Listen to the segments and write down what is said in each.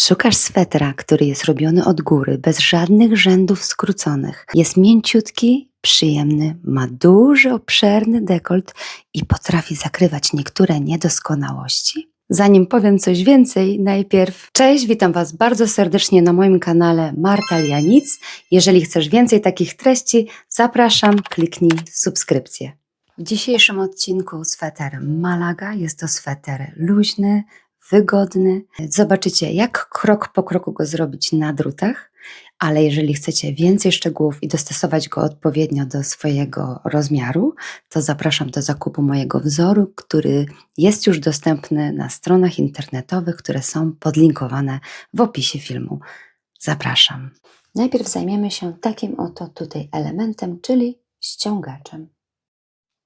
Szukasz swetra, który jest robiony od góry, bez żadnych rzędów skróconych. Jest mięciutki, przyjemny, ma duży, obszerny dekolt i potrafi zakrywać niektóre niedoskonałości? Zanim powiem coś więcej, najpierw cześć, witam Was bardzo serdecznie na moim kanale Marta Janic. Jeżeli chcesz więcej takich treści, zapraszam, kliknij subskrypcję. W dzisiejszym odcinku sweter Malaga. Jest to sweter luźny, wygodny. Zobaczycie, jak krok po kroku go zrobić na drutach, ale jeżeli chcecie więcej szczegółów i dostosować go odpowiednio do swojego rozmiaru, to zapraszam do zakupu mojego wzoru, który jest już dostępny na stronach internetowych, które są podlinkowane w opisie filmu. Zapraszam. Najpierw zajmiemy się takim oto tutaj elementem, czyli ściągaczem.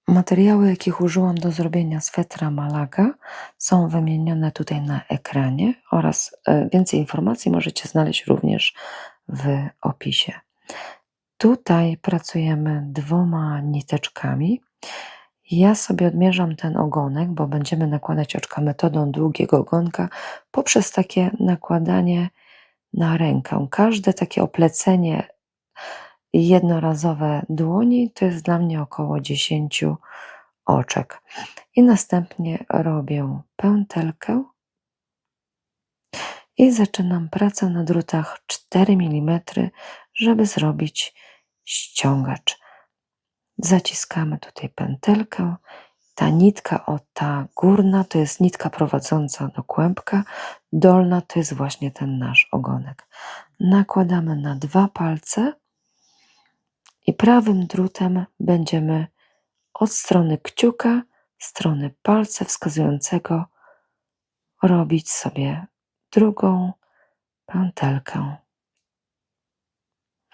Materiały, jakich użyłam do zrobienia swetra Malaga, są wymienione tutaj na ekranie oraz więcej informacji możecie znaleźć również w opisie. Tutaj pracujemy 2 niteczkami. Ja sobie odmierzam ten ogonek, bo będziemy nakładać oczka metodą długiego ogonka poprzez takie nakładanie na rękę. Każde takie oplecenie jednorazowe dłoni to jest dla mnie około 10 oczek. I następnie robię pętelkę i zaczynam pracę na drutach 4 mm, żeby zrobić ściągacz. Zaciskamy tutaj pętelkę. Ta nitka, ta górna, to jest nitka prowadząca do kłębka, dolna to jest właśnie ten nasz ogonek. Nakładamy na 2 palce i prawym drutem będziemy od strony kciuka, strony palca wskazującego robić sobie drugą pętelkę.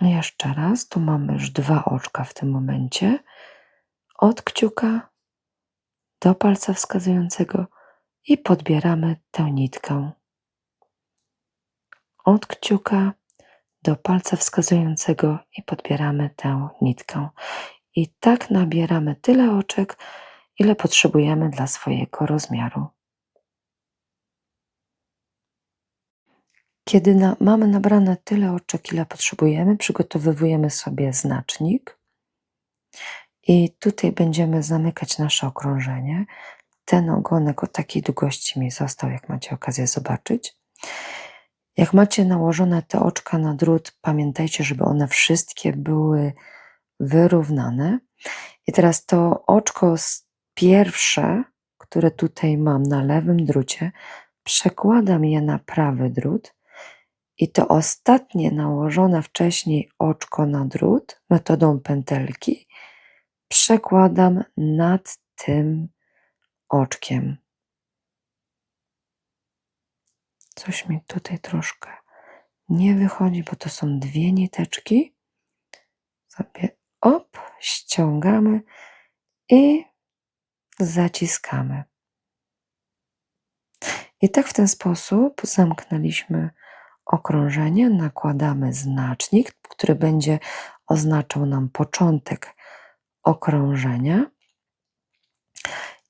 Jeszcze raz, tu mamy już 2 oczka w tym momencie. Od kciuka do palca wskazującego i podbieramy tę nitkę. Od kciuka do palca wskazującego i podbieramy tę nitkę. I tak nabieramy tyle oczek, ile potrzebujemy dla swojego rozmiaru. Kiedy mamy nabrane tyle oczek, ile potrzebujemy, przygotowujemy sobie znacznik i tutaj będziemy zamykać nasze okrążenie. Ten ogonek o takiej długości mi został, jak macie okazję zobaczyć. Jak macie nałożone te oczka na drut, pamiętajcie, żeby one wszystkie były wyrównane. I teraz to oczko pierwsze, które tutaj mam na lewym drucie, przekładam je na prawy drut i to ostatnie nałożone wcześniej oczko na drut metodą pętelki przekładam nad tym oczkiem. Coś mi tutaj troszkę nie wychodzi, bo to są 2 niteczki. Sobie ściągamy i zaciskamy. I tak w ten sposób zamknęliśmy okrążenie, nakładamy znacznik, który będzie oznaczał nam początek okrążenia.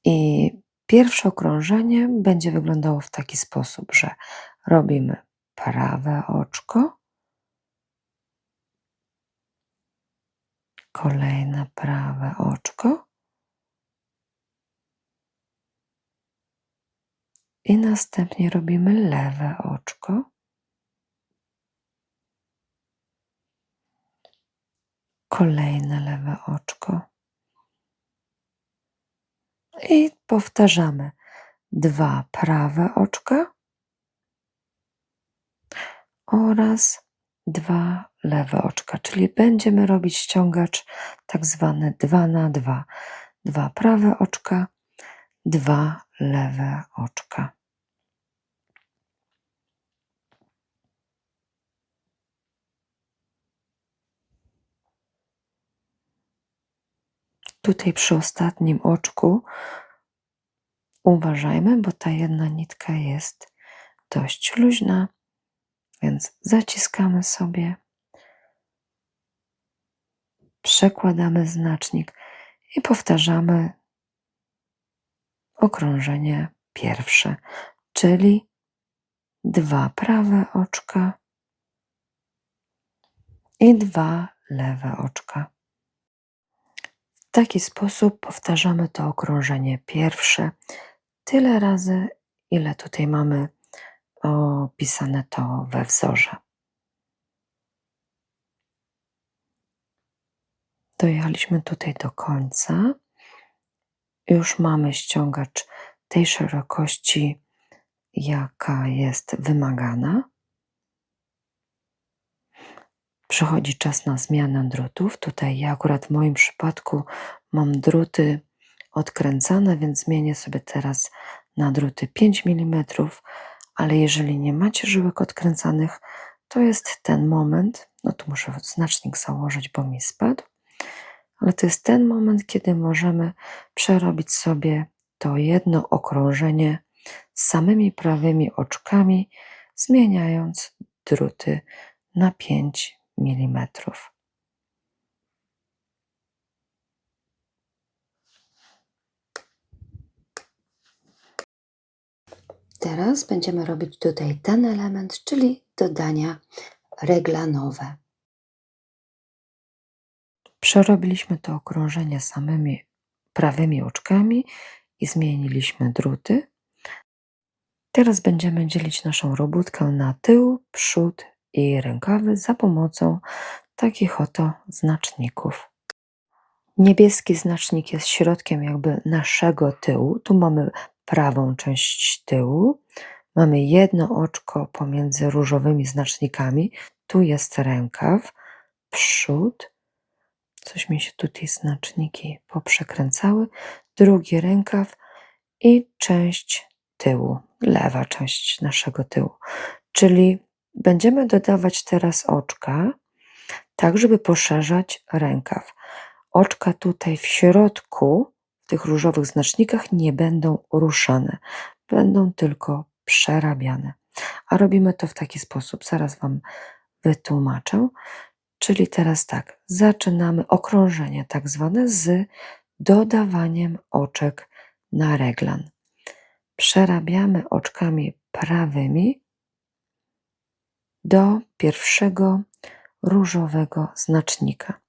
I pierwsze okrążenie będzie wyglądało w taki sposób, że robimy prawe oczko, kolejne prawe oczko i następnie robimy lewe oczko. Kolejne lewe oczko. I powtarzamy 2 prawe oczka oraz 2 lewe oczka, czyli będziemy robić ściągacz tak zwany 2 na 2. 2 prawe oczka, 2 lewe oczka. Tutaj przy ostatnim oczku uważajmy, bo ta jedna nitka jest dość luźna, więc zaciskamy sobie, przekładamy znacznik i powtarzamy okrążenie pierwsze, czyli 2 prawe oczka i 2 lewe oczka. W taki sposób powtarzamy to okrążenie pierwsze tyle razy, ile tutaj mamy opisane to we wzorze. Dojechaliśmy tutaj do końca. Już mamy ściągacz tej szerokości, jaka jest wymagana. Przychodzi czas na zmianę drutów. Tutaj ja akurat w moim przypadku mam druty odkręcane, więc zmienię sobie teraz na druty 5 mm, ale jeżeli nie macie żyłek odkręcanych, to jest ten moment, no tu muszę znacznik założyć, bo mi spadł, ale to jest ten moment, kiedy możemy przerobić sobie to jedno okrążenie z samymi prawymi oczkami, zmieniając druty na 5 mm. Teraz będziemy robić tutaj ten element, czyli dodania reglanowe. Przerobiliśmy to okrążenie samymi prawymi oczkami i zmieniliśmy druty. Teraz będziemy dzielić naszą robótkę na tył, przód i rękawy za pomocą takich oto znaczników. Niebieski znacznik jest środkiem jakby naszego tyłu. Tu mamy prawą część tyłu. Mamy jedno oczko pomiędzy różowymi znacznikami. Tu jest rękaw, przód. Coś mi się tutaj znaczniki poprzekręcały. Drugi rękaw i część tyłu, lewa część naszego tyłu. Czyli będziemy dodawać teraz oczka, tak żeby poszerzać rękaw. Oczka tutaj w środku, w tych różowych znacznikach nie będą ruszane, będą tylko przerabiane. A robimy to w taki sposób, zaraz Wam wytłumaczę. Czyli teraz tak, zaczynamy okrążenie tak zwane z dodawaniem oczek na reglan. Przerabiamy oczkami prawymi do pierwszego różowego znacznika.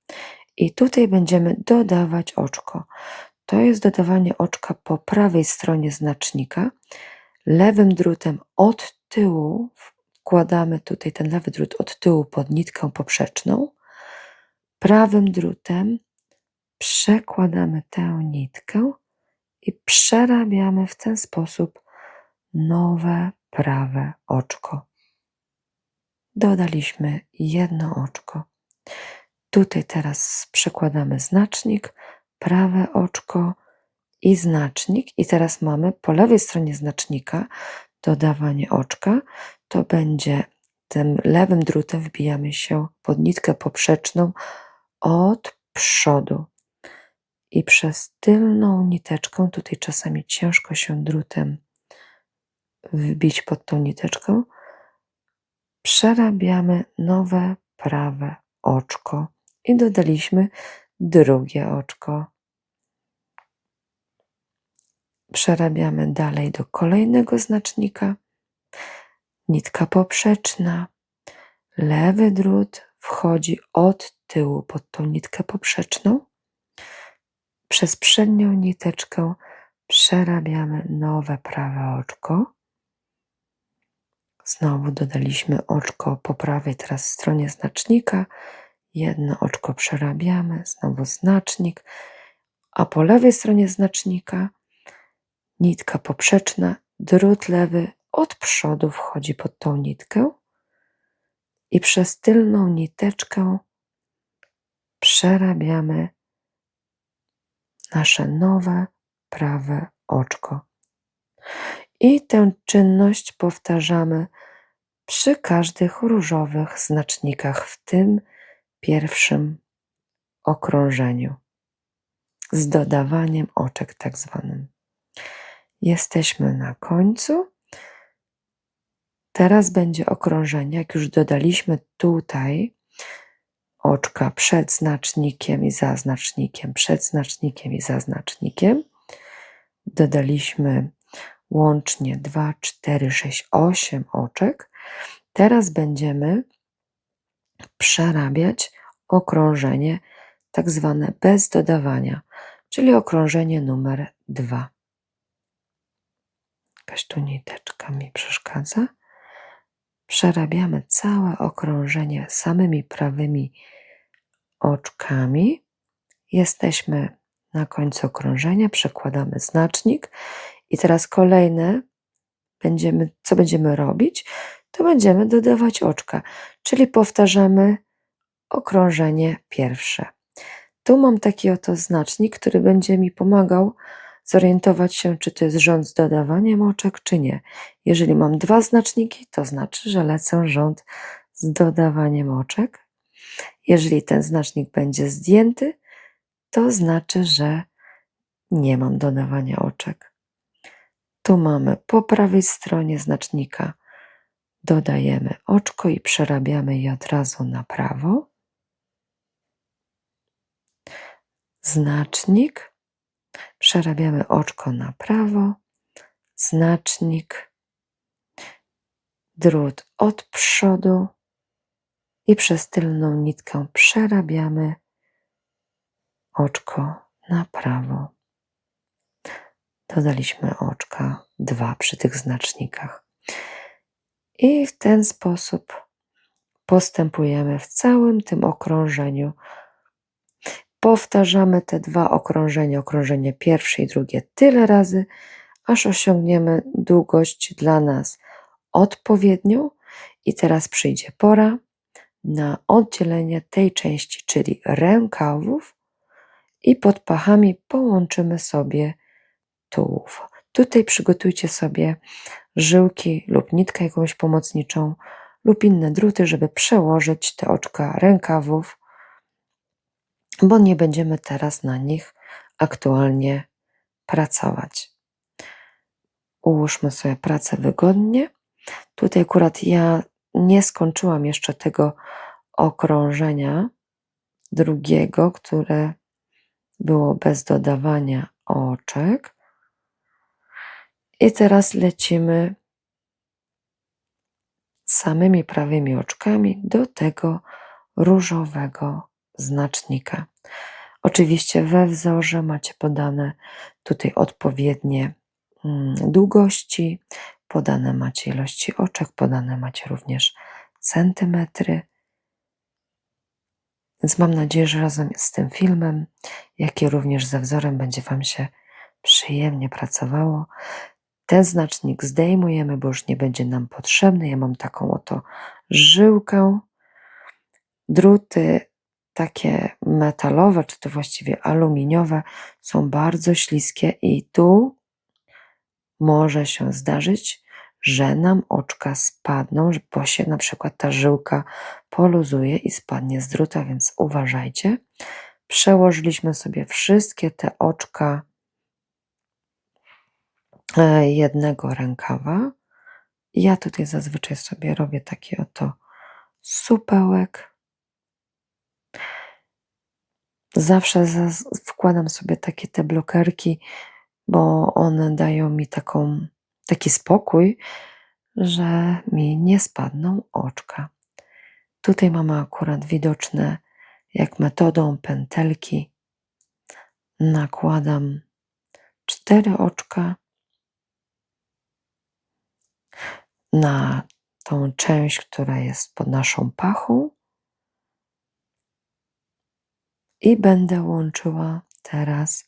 I tutaj będziemy dodawać oczko. To jest dodawanie oczka po prawej stronie znacznika. Lewym drutem od tyłu wkładamy tutaj ten lewy drut od tyłu pod nitkę poprzeczną. Prawym drutem przekładamy tę nitkę i przerabiamy w ten sposób nowe prawe oczko. Dodaliśmy jedno oczko. Tutaj teraz przekładamy znacznik, prawe oczko i znacznik. I teraz mamy po lewej stronie znacznika dodawanie oczka. To będzie tym lewym drutem wbijamy się pod nitkę poprzeczną od przodu. I przez tylną niteczkę, tutaj czasami ciężko się drutem wbić pod tą niteczkę, przerabiamy nowe prawe oczko i dodaliśmy drugie oczko. Przerabiamy dalej do kolejnego znacznika, nitka poprzeczna, lewy drut wchodzi od tyłu pod tą nitkę poprzeczną, przez przednią niteczkę przerabiamy nowe prawe oczko. Znowu dodaliśmy oczko po prawej teraz stronie znacznika, jedno oczko przerabiamy, znowu znacznik, a po lewej stronie znacznika nitka poprzeczna, drut lewy od przodu wchodzi pod tą nitkę i przez tylną niteczkę przerabiamy nasze nowe prawe oczko. I tę czynność powtarzamy przy każdych różowych znacznikach w tym pierwszym okrążeniu z dodawaniem oczek tak zwanym. Jesteśmy na końcu. Teraz będzie okrążenie, jak już dodaliśmy tutaj oczka przed znacznikiem i za znacznikiem, przed znacznikiem i za znacznikiem. Dodaliśmy łącznie 2, 4, 6, 8 oczek. Teraz będziemy przerabiać okrążenie tak zwane bez dodawania, czyli okrążenie numer 2. Jakaś tu niteczka mi przeszkadza. Przerabiamy całe okrążenie samymi prawymi oczkami. Jesteśmy na końcu okrążenia, przekładamy znacznik i teraz kolejne co będziemy robić, to będziemy dodawać oczka, czyli powtarzamy okrążenie pierwsze. Tu mam taki oto znacznik, który będzie mi pomagał zorientować się, czy to jest rząd z dodawaniem oczek, czy nie. Jeżeli mam 2 znaczniki, to znaczy, że lecę rząd z dodawaniem oczek. Jeżeli ten znacznik będzie zdjęty, to znaczy, że nie mam dodawania oczek. Tu mamy po prawej stronie znacznika dodajemy oczko i przerabiamy je od razu na prawo. Znacznik, przerabiamy oczko na prawo, znacznik, drut od przodu i przez tylną nitkę przerabiamy oczko na prawo. Dodaliśmy oczka 2 przy tych znacznikach. I w ten sposób postępujemy w całym tym okrążeniu. Powtarzamy te 2 okrążenia, okrążenie pierwsze i drugie tyle razy, aż osiągniemy długość dla nas odpowiednią. I teraz przyjdzie pora na oddzielenie tej części, czyli rękawów, i pod pachami połączymy sobie tułów. Tutaj przygotujcie sobie żyłki lub nitkę jakąś pomocniczą lub inne druty, żeby przełożyć te oczka rękawów, bo nie będziemy teraz na nich aktualnie pracować. Ułóżmy sobie pracę wygodnie. Tutaj akurat ja nie skończyłam jeszcze tego okrążenia drugiego, które było bez dodawania oczek. I teraz lecimy samymi prawymi oczkami do tego różowego znacznika. Oczywiście we wzorze macie podane tutaj odpowiednie długości, podane macie ilości oczek, podane macie również centymetry. Więc mam nadzieję, że razem z tym filmem, jak i również ze wzorem będzie Wam się przyjemnie pracowało. Ten znacznik zdejmujemy, bo już nie będzie nam potrzebny. Ja mam taką oto żyłkę. Druty takie metalowe, czy to właściwie aluminiowe, są bardzo śliskie i tu może się zdarzyć, że nam oczka spadną, bo się na przykład ta żyłka poluzuje i spadnie z druta, więc uważajcie. Przełożyliśmy sobie wszystkie te oczka jednego rękawa. Ja tutaj zazwyczaj sobie robię taki oto supełek. Zawsze wkładam sobie takie te blokerki, bo one dają mi taki spokój, że mi nie spadną oczka. Tutaj mamy akurat widoczne, jak metodą pętelki nakładam 4 oczka na tą część, która jest pod naszą pachą i będę łączyła teraz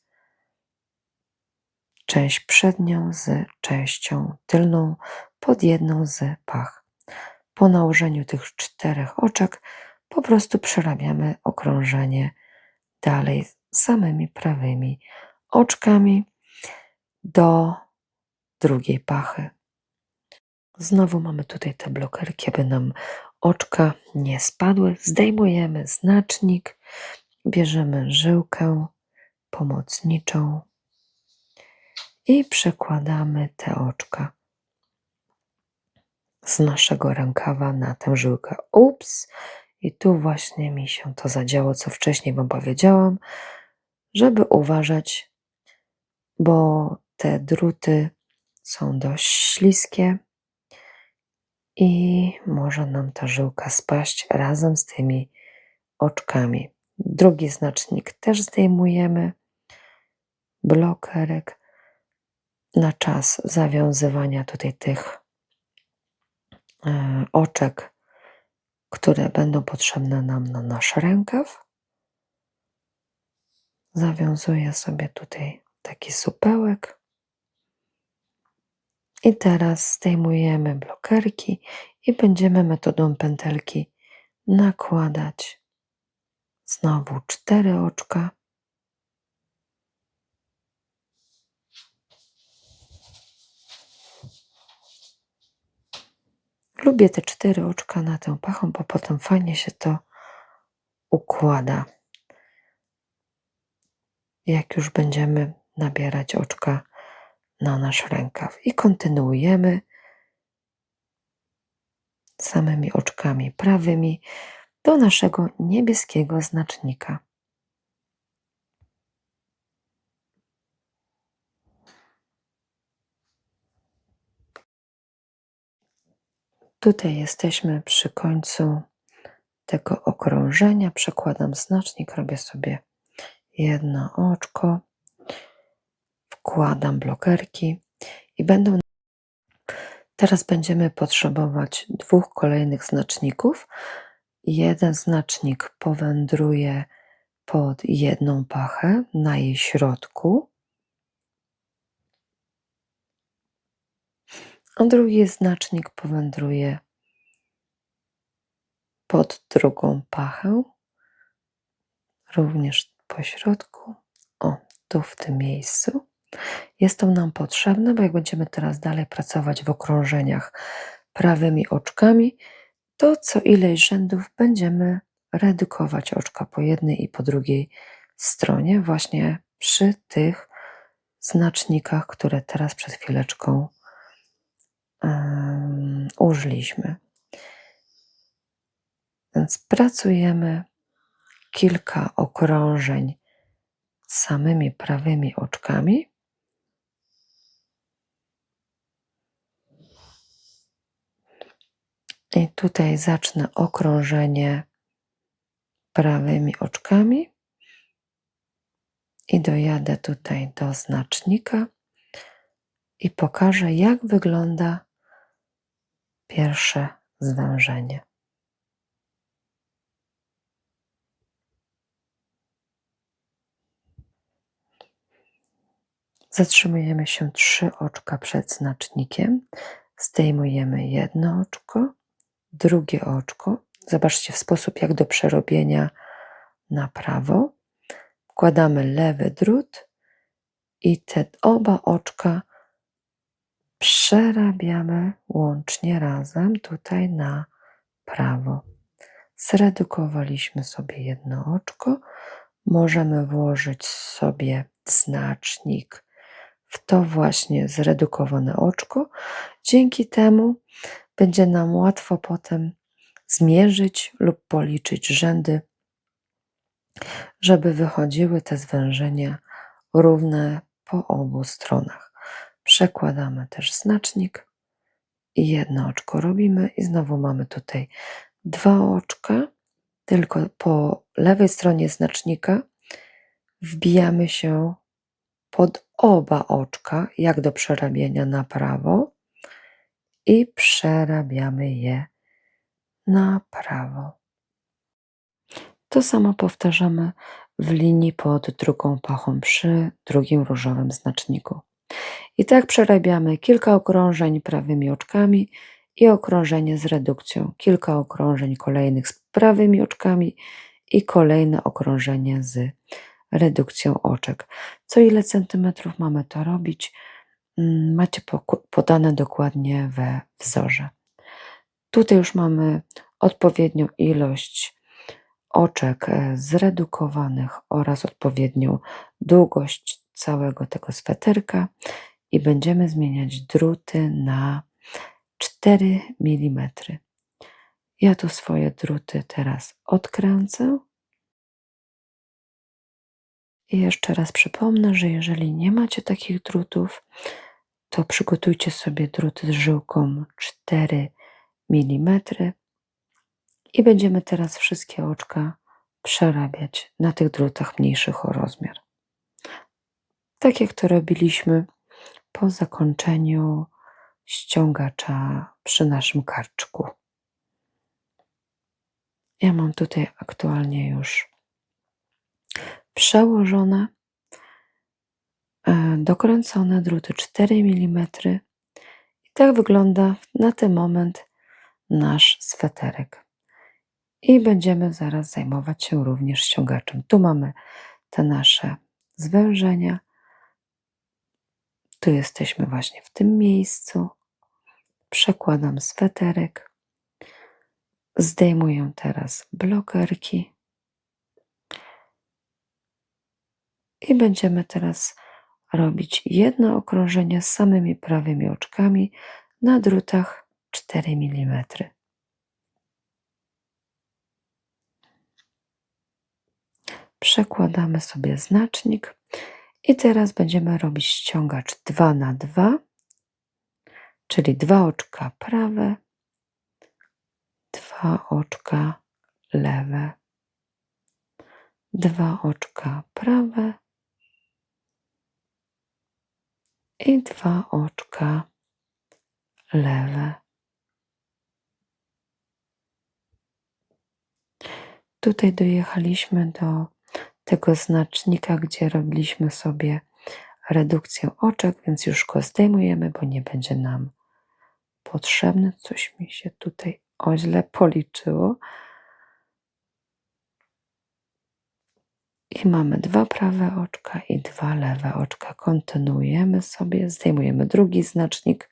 część przednią z częścią tylną pod jedną z pach. Po nałożeniu tych 4 oczek po prostu przerabiamy okrążenie dalej samymi prawymi oczkami do drugiej pachy. Znowu mamy tutaj te blokerki, aby nam oczka nie spadły. Zdejmujemy znacznik, bierzemy żyłkę pomocniczą i przekładamy te oczka z naszego rękawa na tę żyłkę. Ups! I tu właśnie mi się to zadziało, co wcześniej Wam powiedziałam, żeby uważać, bo te druty są dość śliskie i może nam ta żyłka spaść razem z tymi oczkami. Drugi znacznik też zdejmujemy, blokerek na czas zawiązywania tutaj tych oczek, które będą potrzebne nam na nasz rękaw. Zawiązuję sobie tutaj taki supełek i teraz zdejmujemy blokerki i będziemy metodą pętelki nakładać znowu 4 oczka. Lubię te 4 oczka na tę pachą, bo potem fajnie się to układa. Jak już będziemy nabierać oczka na nasz rękaw. I kontynuujemy samymi oczkami prawymi do naszego niebieskiego znacznika. Tutaj jesteśmy przy końcu tego okrążenia. Przekładam znacznik, robię sobie jedno oczko, wkładam blokerki i teraz będziemy potrzebować 2 kolejnych znaczników. Jeden znacznik powędruje pod jedną pachę na jej środku, a drugi znacznik powędruje pod drugą pachę, również po środku, o, tu w tym miejscu. Jest to nam potrzebne, bo jak będziemy teraz dalej pracować w okrążeniach prawymi oczkami, to co ileś rzędów będziemy redukować oczka po jednej i po drugiej stronie, właśnie przy tych znacznikach, które teraz przed chwileczką użyliśmy. Więc pracujemy kilka okrążeń samymi prawymi oczkami. I tutaj zacznę okrążenie prawymi oczkami i dojadę tutaj do znacznika i pokażę, jak wygląda pierwsze zwężenie. Zatrzymujemy się 3 oczka przed znacznikiem, zdejmujemy jedno oczko, drugie oczko. Zobaczcie, w sposób jak do przerobienia na prawo. Wkładamy lewy drut i te oba oczka przerabiamy łącznie razem tutaj na prawo. Zredukowaliśmy sobie jedno oczko. Możemy włożyć sobie znacznik w to właśnie zredukowane oczko. Dzięki temu będzie nam łatwo potem zmierzyć lub policzyć rzędy, żeby wychodziły te zwężenia równe po obu stronach. Przekładamy też znacznik i jedno oczko robimy i znowu mamy tutaj 2 oczka, tylko po lewej stronie znacznika wbijamy się pod oba oczka, jak do przerabiania na prawo i przerabiamy je na prawo. To samo powtarzamy w linii pod drugą pachą przy drugim różowym znaczniku. I tak przerabiamy kilka okrążeń prawymi oczkami i okrążenie z redukcją. Kilka okrążeń kolejnych z prawymi oczkami i kolejne okrążenie z redukcją oczek. Co ile centymetrów mamy to robić, macie podane dokładnie we wzorze. Tutaj już mamy odpowiednią ilość oczek zredukowanych oraz odpowiednią długość całego tego sweterka i będziemy zmieniać druty na 4 mm. Ja tu swoje druty teraz odkręcę. I jeszcze raz przypomnę, że jeżeli nie macie takich drutów, to przygotujcie sobie druty z żyłką 4 mm i będziemy teraz wszystkie oczka przerabiać na tych drutach mniejszych o rozmiar. Tak jak to robiliśmy po zakończeniu ściągacza przy naszym karczku. Ja mam tutaj aktualnie już przełożone, dokręcone druty 4 mm. I tak wygląda na ten moment nasz sweterek. I będziemy zaraz zajmować się również ściągaczem. Tu mamy te nasze zwężenia. Tu jesteśmy właśnie w tym miejscu. Przekładam sweterek. Zdejmuję teraz blokerki. I będziemy teraz robić jedno okrążenie z samymi prawymi oczkami na drutach 4 mm. Przekładamy sobie znacznik i teraz będziemy robić ściągacz 2 na 2, czyli 2 oczka prawe, 2 oczka lewe, 2 oczka prawe i 2 oczka lewe. Tutaj dojechaliśmy do tego znacznika, gdzie robiliśmy sobie redukcję oczek, więc już go zdejmujemy, bo nie będzie nam potrzebny. Coś mi się tutaj źle policzyło. I mamy 2 prawe oczka i 2 lewe oczka. Kontynuujemy sobie, zdejmujemy drugi znacznik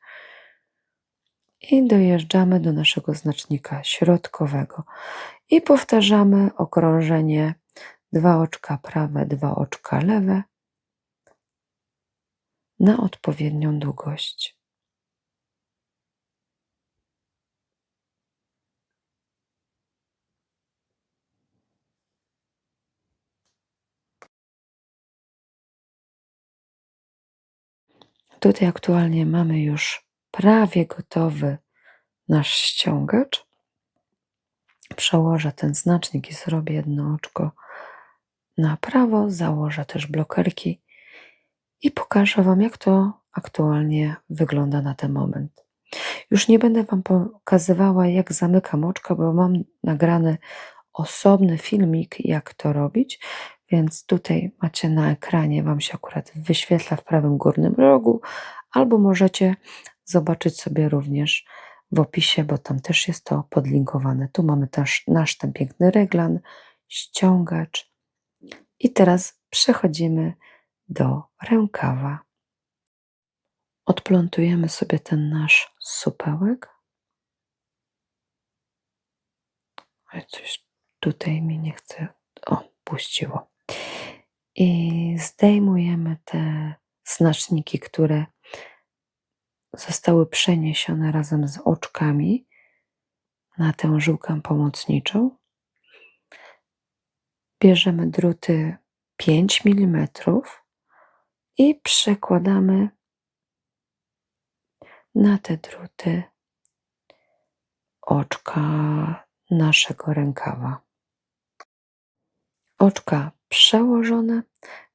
i dojeżdżamy do naszego znacznika środkowego. I powtarzamy okrążenie 2 oczka prawe, 2 oczka lewe na odpowiednią długość. Tutaj aktualnie mamy już prawie gotowy nasz ściągacz. Przełożę ten znacznik i zrobię jedno oczko na prawo, założę też blokerki i pokażę Wam, jak to aktualnie wygląda na ten moment. Już nie będę Wam pokazywała, jak zamykam oczka, bo mam nagrany osobny filmik, jak to robić, więc tutaj macie na ekranie, Wam się akurat wyświetla w prawym górnym rogu, albo możecie zobaczyć sobie również w opisie, bo tam też jest to podlinkowane. Tu mamy też nasz ten piękny reglan, ściągacz i teraz przechodzimy do rękawa. Odplątujemy sobie ten nasz supełek. Ale coś tutaj mi nie chce. O, puściło. I zdejmujemy te znaczniki, które zostały przeniesione razem z oczkami na tę żyłkę pomocniczą. Bierzemy druty 5 mm i przekładamy na te druty oczka naszego rękawa. Oczka przełożone,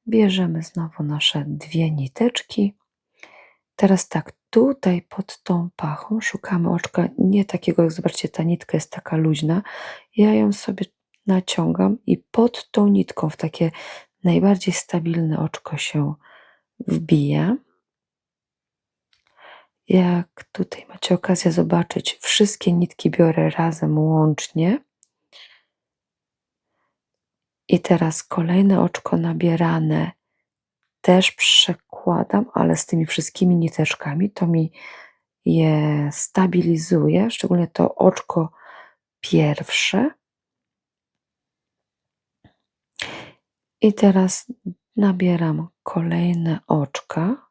bierzemy znowu nasze 2 niteczki. Teraz tak, tutaj pod tą pachą szukamy oczka, nie takiego, jak zobaczcie, ta nitka jest taka luźna. Ja ją sobie naciągam i pod tą nitką w takie najbardziej stabilne oczko się wbija. Jak tutaj macie okazję zobaczyć, wszystkie nitki biorę razem łącznie. I teraz kolejne oczko nabierane też przekładam, ale z tymi wszystkimi niteczkami to mi je stabilizuje, szczególnie to oczko pierwsze. I teraz nabieram kolejne oczka.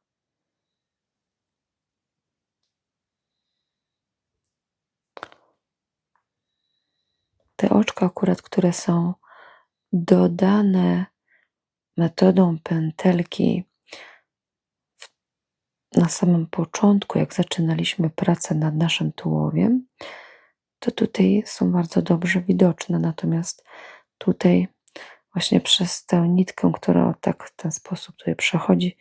Te oczka akurat, które są dodane metodą pętelki na samym początku, jak zaczynaliśmy pracę nad naszym tułowiem, to tutaj są bardzo dobrze widoczne, natomiast tutaj właśnie przez tę nitkę, która tak w ten sposób tutaj przechodzi,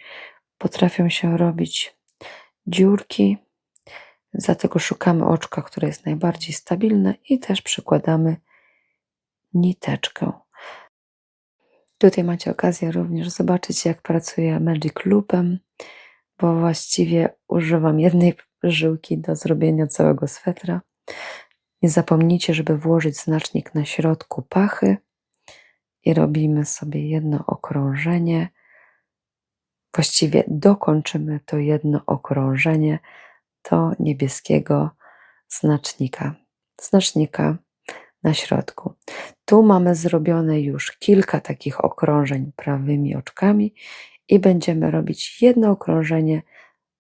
potrafią się robić dziurki, dlatego szukamy oczka, które jest najbardziej stabilne i też przykładamy niteczkę. Tutaj macie okazję również zobaczyć, jak pracuję Magic Loopem, bo właściwie używam jednej żyłki do zrobienia całego swetra. Nie zapomnijcie, żeby włożyć znacznik na środku pachy i robimy sobie jedno okrążenie. Właściwie dokończymy to jedno okrążenie do niebieskiego znacznika na środku. Tu mamy zrobione już kilka takich okrążeń prawymi oczkami i będziemy robić jedno okrążenie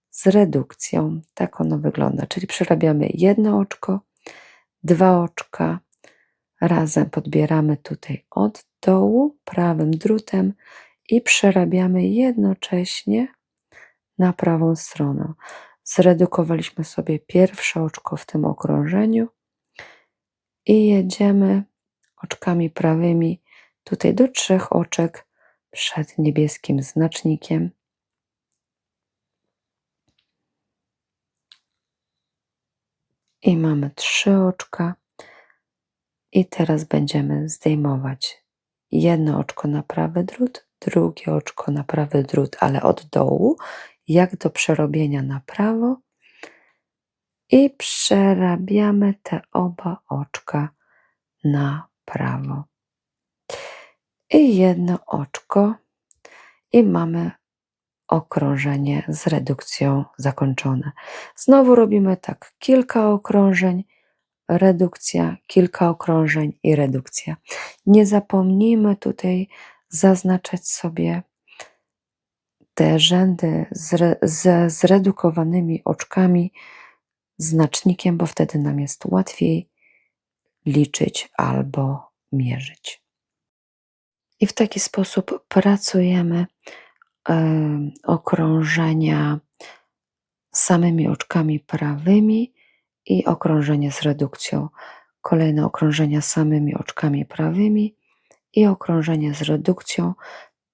z redukcją. Tak ono wygląda, czyli przerabiamy jedno oczko, 2 oczka, razem podbieramy tutaj od dołu prawym drutem i przerabiamy jednocześnie na prawą stronę. Zredukowaliśmy sobie pierwsze oczko w tym okrążeniu i jedziemy oczkami prawymi tutaj do 3 oczek przed niebieskim znacznikiem. I mamy 3 oczka. I teraz będziemy zdejmować jedno oczko na prawy drut, drugie oczko na prawy drut, ale od dołu, jak do przerobienia na prawo. I przerabiamy te oba oczka na prawo. I jedno oczko i mamy okrążenie z redukcją zakończone. Znowu robimy tak kilka okrążeń, redukcja, kilka okrążeń i redukcja. Nie zapomnijmy tutaj zaznaczać sobie te rzędy ze zredukowanymi oczkami znacznikiem, bo wtedy nam jest łatwiej liczyć albo mierzyć. I w taki sposób pracujemy okrążenia samymi oczkami prawymi i okrążenie z redukcją. Kolejne okrążenia samymi oczkami prawymi i okrążenie z redukcją.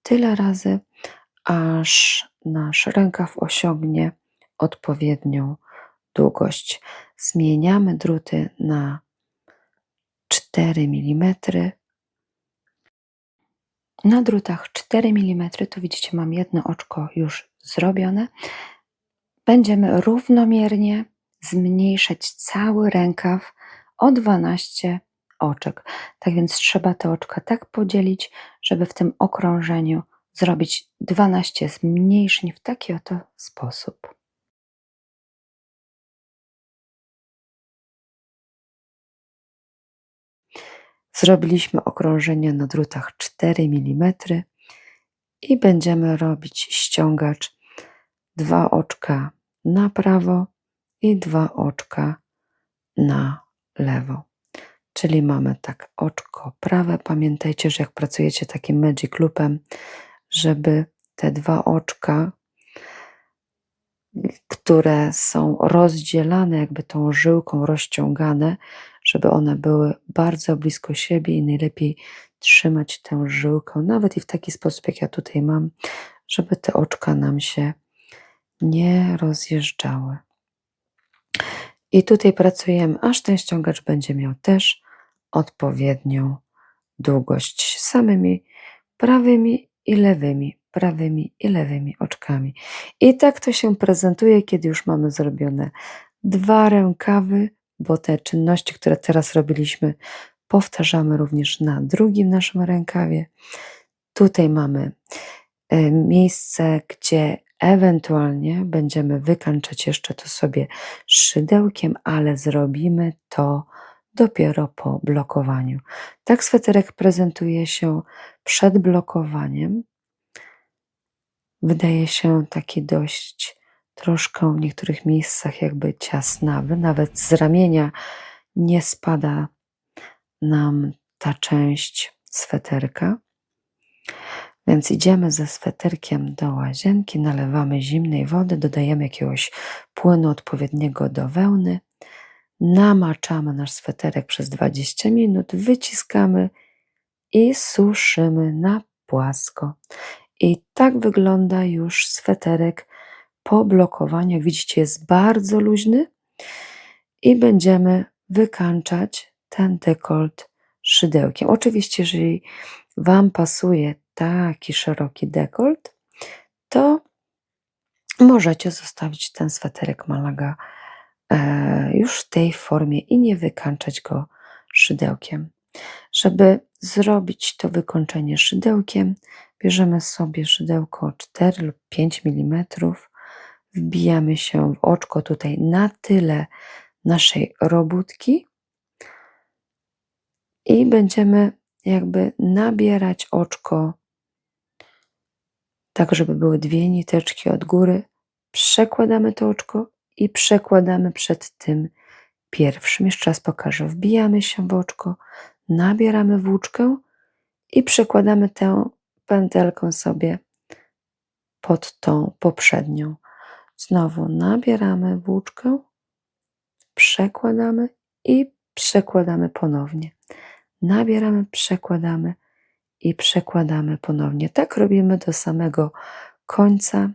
Tyle razy, aż nasz rękaw osiągnie odpowiednią długość. Zmieniamy druty na 4 mm. Na drutach 4 mm, tu widzicie, mam jedno oczko już zrobione. Będziemy równomiernie zmniejszać cały rękaw o 12 oczek. Tak więc trzeba te oczka tak podzielić, żeby w tym okrążeniu zrobić 12 zmniejszeń w taki oto sposób. Zrobiliśmy okrążenie na drutach 4 mm i będziemy robić ściągacz 2 oczka na prawo i 2 oczka na lewo. Czyli mamy tak oczko prawe. Pamiętajcie, że jak pracujecie takim Magic Loopem, żeby te 2 oczka, które są rozdzielane jakby tą żyłką, rozciągane, żeby one były bardzo blisko siebie i najlepiej trzymać tę żyłkę, nawet i w taki sposób, jak ja tutaj mam, żeby te oczka nam się nie rozjeżdżały. I tutaj pracujemy, aż ten ściągacz będzie miał też odpowiednią długość samymi prawymi i lewymi oczkami. I tak to się prezentuje, kiedy już mamy zrobione 2 rękawy, bo te czynności, które teraz robiliśmy, powtarzamy również na drugim naszym rękawie. Tutaj mamy miejsce, gdzie ewentualnie będziemy wykańczać jeszcze to sobie szydełkiem, ale zrobimy to dopiero po blokowaniu. Tak sweterek prezentuje się przed blokowaniem. Wydaje się taki dość troszkę w niektórych miejscach jakby ciasnawy, nawet z ramienia nie spada nam ta część sweterka. Więc idziemy ze sweterkiem do łazienki, nalewamy zimnej wody, dodajemy jakiegoś płynu odpowiedniego do wełny, namaczamy nasz sweterek przez 20 minut, wyciskamy i suszymy na płasko. I tak wygląda już sweterek po blokowaniu. Jak widzicie, jest bardzo luźny i będziemy wykańczać ten dekolt szydełkiem. Oczywiście, jeżeli Wam pasuje taki szeroki dekolt, to możecie zostawić ten sweterek Malaga już w tej formie i nie wykańczać go szydełkiem. Żeby zrobić to wykończenie szydełkiem, bierzemy sobie szydełko 4 lub 5 mm, wbijamy się w oczko tutaj na tyle naszej robótki i będziemy jakby nabierać oczko tak, żeby były 2 niteczki od góry. Przekładamy to oczko i przekładamy przed tym pierwszym. Jeszcze raz pokażę. Wbijamy się w oczko, nabieramy włóczkę i przekładamy tę pętelkę sobie pod tą poprzednią. Znowu nabieramy włóczkę, przekładamy i przekładamy ponownie. Nabieramy, przekładamy i przekładamy ponownie. Tak robimy do samego końca.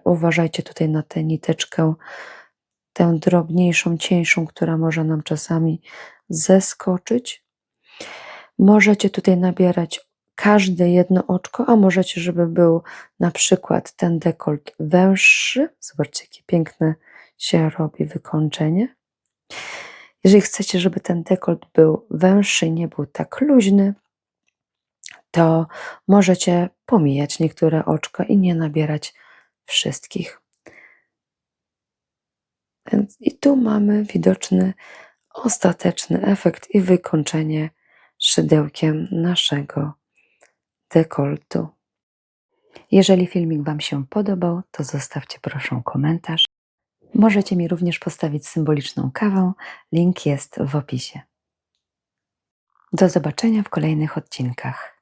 Uważajcie tutaj na tę niteczkę, tę drobniejszą, cieńszą, która może nam czasami zeskoczyć. Możecie tutaj nabierać każde jedno oczko, a możecie, żeby był na przykład ten dekolt węższy. Zobaczcie, jakie piękne się robi wykończenie. Jeżeli chcecie, żeby ten dekolt był węższy, nie był tak luźny, to możecie pomijać niektóre oczka i nie nabierać wszystkich. I tu mamy widoczny ostateczny efekt i wykończenie szydełkiem naszego dekoltu. Jeżeli filmik Wam się podobał, to zostawcie proszę komentarz. Możecie mi również postawić symboliczną kawę, link jest w opisie. Do zobaczenia w kolejnych odcinkach.